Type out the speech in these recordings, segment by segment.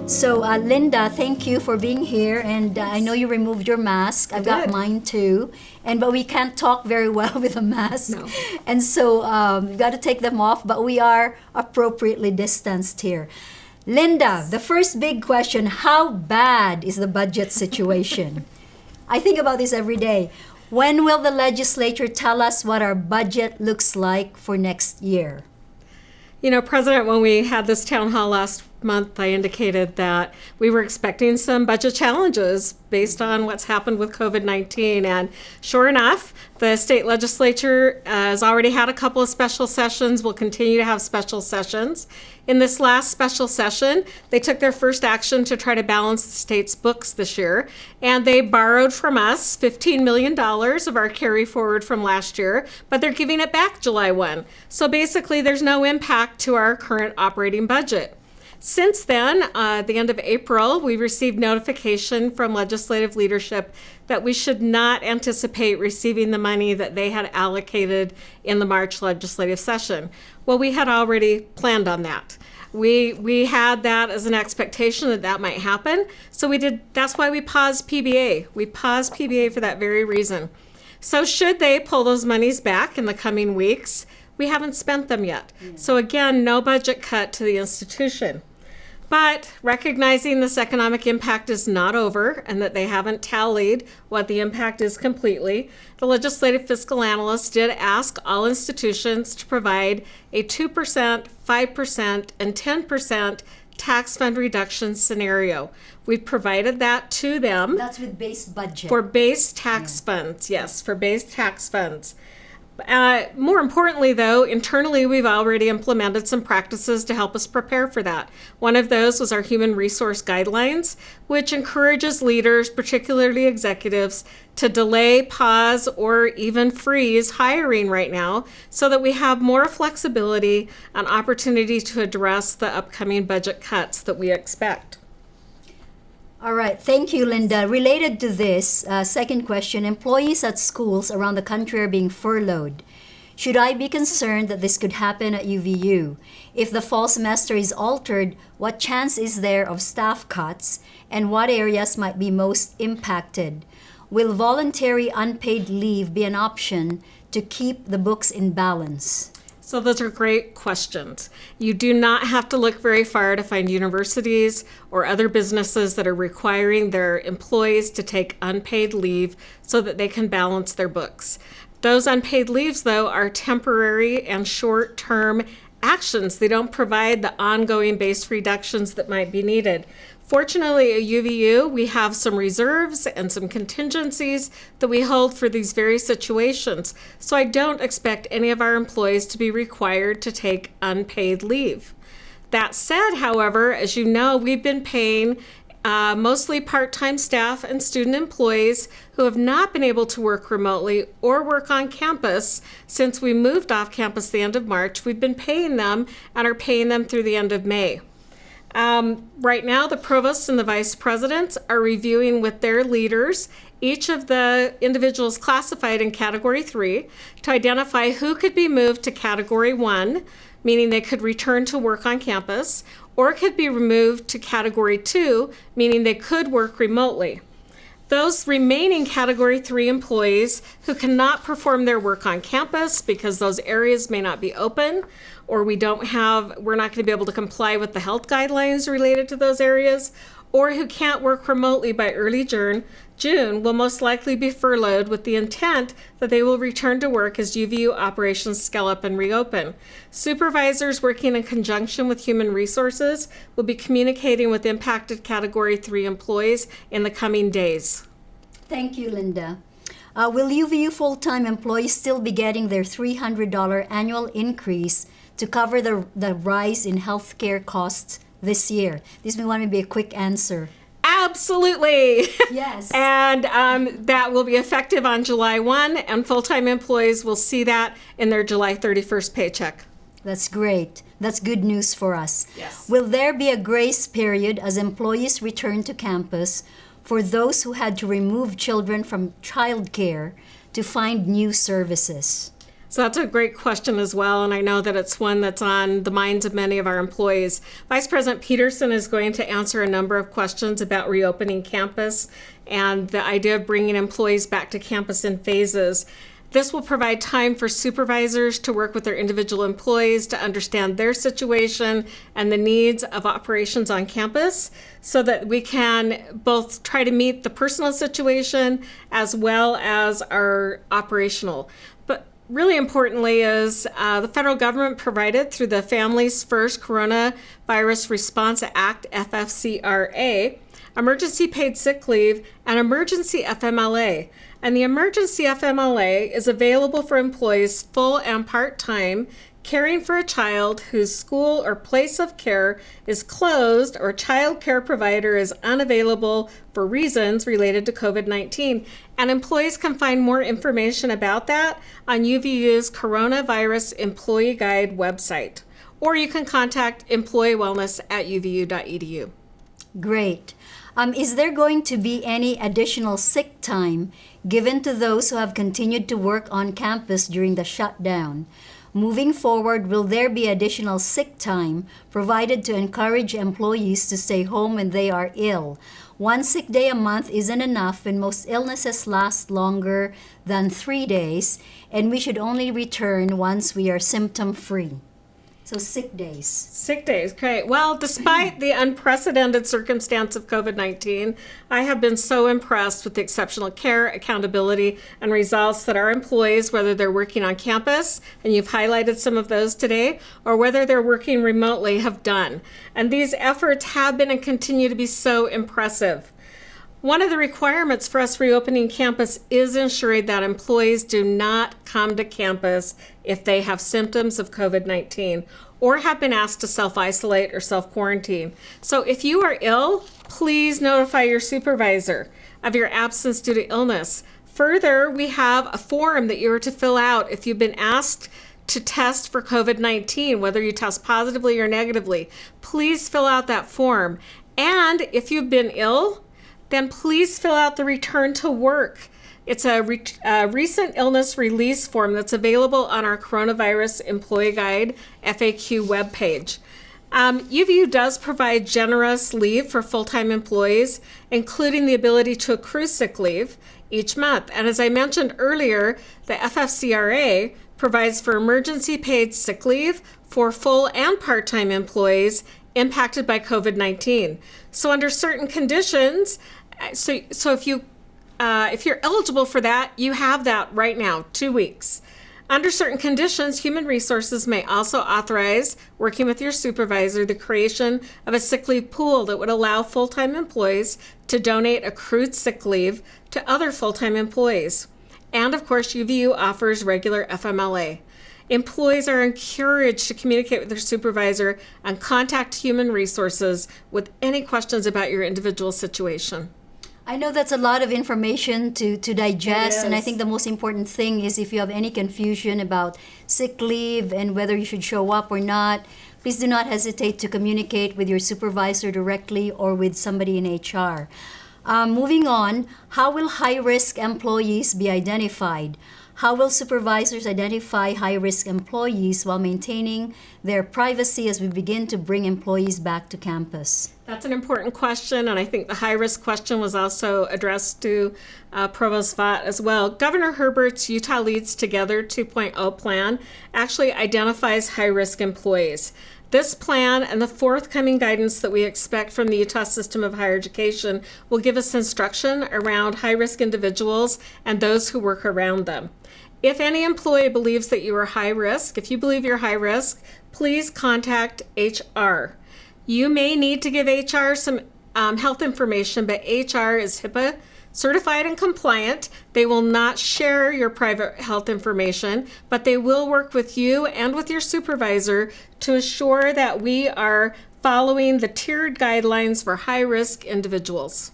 So, Linda, thank you for being here. And I know you removed your mask. I've got mine too. But we can't talk very well with a mask. No. And so we've got to take them off, but we are appropriately distanced here. Linda, the first big question, how bad is the budget situation? I think about this every day. When will the legislature tell us what our budget looks like for next year? You know, President, when we had this town hall last month, I indicated that we were expecting some budget challenges based on what's happened with COVID-19. And sure enough, the state legislature has already had a couple of special sessions, will continue to have special sessions. In this last special session, they took their first action to try to balance the state's books this year, and they borrowed from us $15 million of our carry forward from last year, but they're giving it back July 1. So basically, there's no impact to our current operating budget. Since then, at the end of April, we received notification from legislative leadership that we should not anticipate receiving the money that they had allocated in the March legislative session. Well, we had already planned on that. We had that as an expectation that that might happen. So we did. That's why we paused PBA. We paused PBA for that very reason. So should they pull those monies back in the coming weeks, we haven't spent them yet. So again, no budget cut to the institution. But recognizing this economic impact is not over and that they haven't tallied what the impact is completely, the legislative fiscal analyst did ask all institutions to provide a 2%, 5%, and 10% tax fund reduction scenario. We've provided that to them. That's with base budget. For base tax funds, yes, for base tax funds. More importantly, though, internally, we've already implemented some practices to help us prepare for that. One of those was our human resource guidelines, which encourages leaders, particularly executives, to delay, pause, or even freeze hiring right now so that we have more flexibility and opportunity to address the upcoming budget cuts that we expect. All right. Thank you, Linda. Related to this, second question, employees at schools around the country are being furloughed. Should I be concerned that this could happen at UVU? If the fall semester is altered, what chance is there of staff cuts, and what areas might be most impacted? Will voluntary unpaid leave be an option to keep the books in balance? So those are great questions. You do not have to look very far to find universities or other businesses that are requiring their employees to take unpaid leave so that they can balance their books. Those unpaid leaves, though, are temporary and short-term actions. They don't provide the ongoing base reductions that might be needed. Fortunately, at UVU, we have some reserves and some contingencies that we hold for these very situations. So I don't expect any of our employees to be required to take unpaid leave. That said, however, as you know, we've been paying mostly part-time staff and student employees who have not been able to work remotely or work on campus since we moved off campus the end of March. We've been paying them and are paying them through the end of May. Right now, the provost and the vice presidents are reviewing with their leaders each of the individuals classified in Category 3 to identify who could be moved to Category 1, meaning they could return to work on campus, or could be removed to Category 2, meaning they could work remotely. Those remaining Category 3 employees who cannot perform their work on campus because those areas may not be open, or we're not going to be able to comply with the health guidelines related to those areas, or who can't work remotely by early June will most likely be furloughed with the intent that they will return to work as UVU operations scale up and reopen. Supervisors working in conjunction with human resources will be communicating with impacted Category 3 employees in the coming days. Thank you, Linda. Will UVU full-time employees still be getting their $300 annual increase to cover the rise in healthcare costs this year? This may want to be a quick answer. Absolutely. Yes. And that will be effective on July 1, and full-time employees will see that in their July 31st paycheck. That's great. That's good news for us. Yes. Will there be a grace period as employees return to campus for those who had to remove children from childcare to find new services? So that's a great question as well, and I know that it's one that's on the minds of many of our employees. Vice President Peterson is going to answer a number of questions about reopening campus and the idea of bringing employees back to campus in phases. This will provide time for supervisors to work with their individual employees to understand their situation and the needs of operations on campus so that we can both try to meet the personal situation as well as our operational. But really importantly is the federal government provided through the Families First Coronavirus Response Act, FFCRA, emergency paid sick leave, and emergency FMLA. And the emergency FMLA is available for employees full and part-time caring for a child whose school or place of care is closed or child care provider is unavailable for reasons related to COVID-19. And employees can find more information about that on UVU's Coronavirus Employee Guide website. Or you can contact employeewellness@uvu.edu. Great. Is there going to be any additional sick time given to those who have continued to work on campus during the shutdown? Moving forward, will there be additional sick time provided to encourage employees to stay home when they are ill? 1 sick day a month isn't enough, and most illnesses last longer than 3 days, and we should only return once we are symptom-free. So sick days. Sick days, great. Well, despite the unprecedented circumstance of COVID-19, I have been so impressed with the exceptional care, accountability, and results that our employees, whether they're working on campus, and you've highlighted some of those today, or whether they're working remotely, have done. And these efforts have been and continue to be so impressive. One of the requirements for us reopening campus is ensuring that employees do not come to campus if they have symptoms of COVID-19 or have been asked to self-isolate or self-quarantine. So if you are ill, please notify your supervisor of your absence due to illness. Further, we have a form that you are to fill out if you've been asked to test for COVID-19, whether you test positively or negatively. Please fill out that form. And if you've been ill, then please fill out the return to work. It's a recent illness release form that's available on our Coronavirus Employee Guide FAQ webpage. UVU does provide generous leave for full-time employees, including the ability to accrue sick leave each month. And as I mentioned earlier, the FFCRA provides for emergency paid sick leave for full and part-time employees impacted by COVID-19. So under certain conditions, so if you're eligible for that, you have that right now, 2 weeks. Under certain conditions, Human Resources may also authorize, working with your supervisor, the creation of a sick leave pool that would allow full-time employees to donate accrued sick leave to other full-time employees. And of course, UVU offers regular FMLA. Employees are encouraged to communicate with their supervisor and contact Human Resources with any questions about your individual situation. I know that's a lot of information to digest, and I think the most important thing is if you have any confusion about sick leave and whether you should show up or not, please do not hesitate to communicate with your supervisor directly or with somebody in HR. Moving on, how will high-risk employees be identified? How will supervisors identify high-risk employees while maintaining their privacy as we begin to bring employees back to campus? That's an important question, and I think the high-risk question was also addressed to Provost Vaught as well. Governor Herbert's Utah Leads Together 2.0 plan actually identifies high-risk employees. This plan and the forthcoming guidance that we expect from the Utah System of Higher Education will give us instruction around high-risk individuals and those who work around them. If any employee believes that you are high risk, if you believe you're high risk, please contact HR. You may need to give HR some health information, but HR is HIPAA certified and compliant. They will not share your private health information, but they will work with you and with your supervisor to assure that we are following the tiered guidelines for high-risk individuals.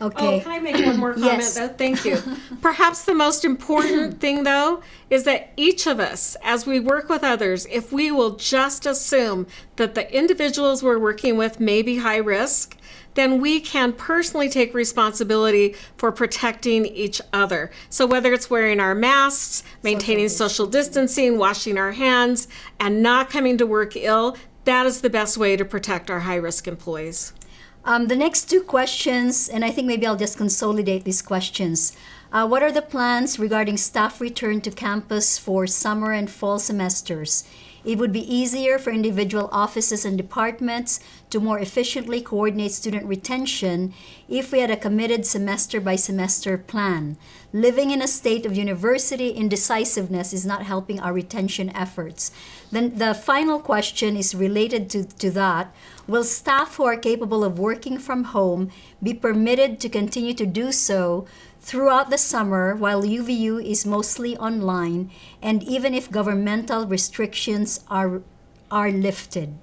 Okay. Oh, can I make one more comment, Yes. though? Thank you. Perhaps the most important thing, though, is that each of us, as we work with others, if we will just assume that the individuals we're working with may be high risk, then we can personally take responsibility for protecting each other. So whether it's wearing our masks, maintaining social distancing, washing our hands, and not coming to work ill, that is the best way to protect our high-risk employees. The next two questions, and I think maybe I'll just consolidate these questions. What are the plans regarding staff return to campus for summer and fall semesters? It would be easier for individual offices and departments to more efficiently coordinate student retention if we had a committed semester-by-semester plan. Living in a state of university indecisiveness is not helping our retention efforts. Then the final question is related to that. Will staff who are capable of working from home be permitted to continue to do so throughout the summer while UVU is mostly online, and even if governmental restrictions are lifted?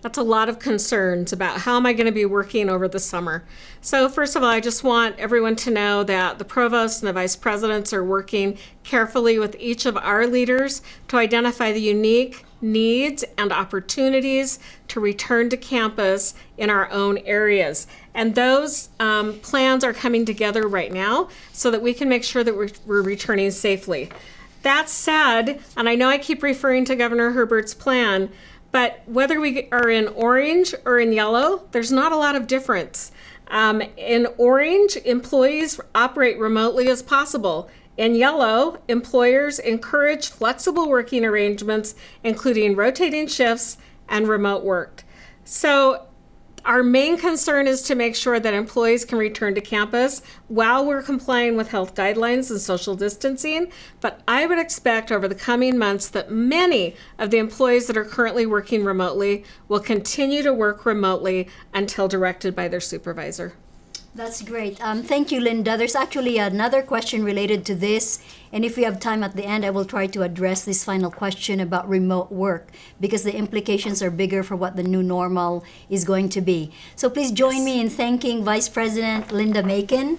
That's a lot of concerns about how am I going to be working over the summer. So first of all, I just want everyone to know that the provost and the vice presidents are working carefully with each of our leaders to identify the unique needs and opportunities to return to campus in our own areas. And those plans are coming together right now so that we can make sure that we're returning safely. That said, and I know I keep referring to Governor Herbert's plan, but whether we are in orange or in yellow, there's not a lot of difference. In orange, employees operate remotely as possible. In yellow, employers encourage flexible working arrangements, including rotating shifts and remote work. So our main concern is to make sure that employees can return to campus while we're complying with health guidelines and social distancing. But I would expect over the coming months that many of the employees that are currently working remotely will continue to work remotely until directed by their supervisor. That's great. Thank you, Linda. There's actually another question related to this, and if we have time at the end, I will try to address this final question about remote work because the implications are bigger for what the new normal is going to be. So please join me in thanking Vice President Linda Makin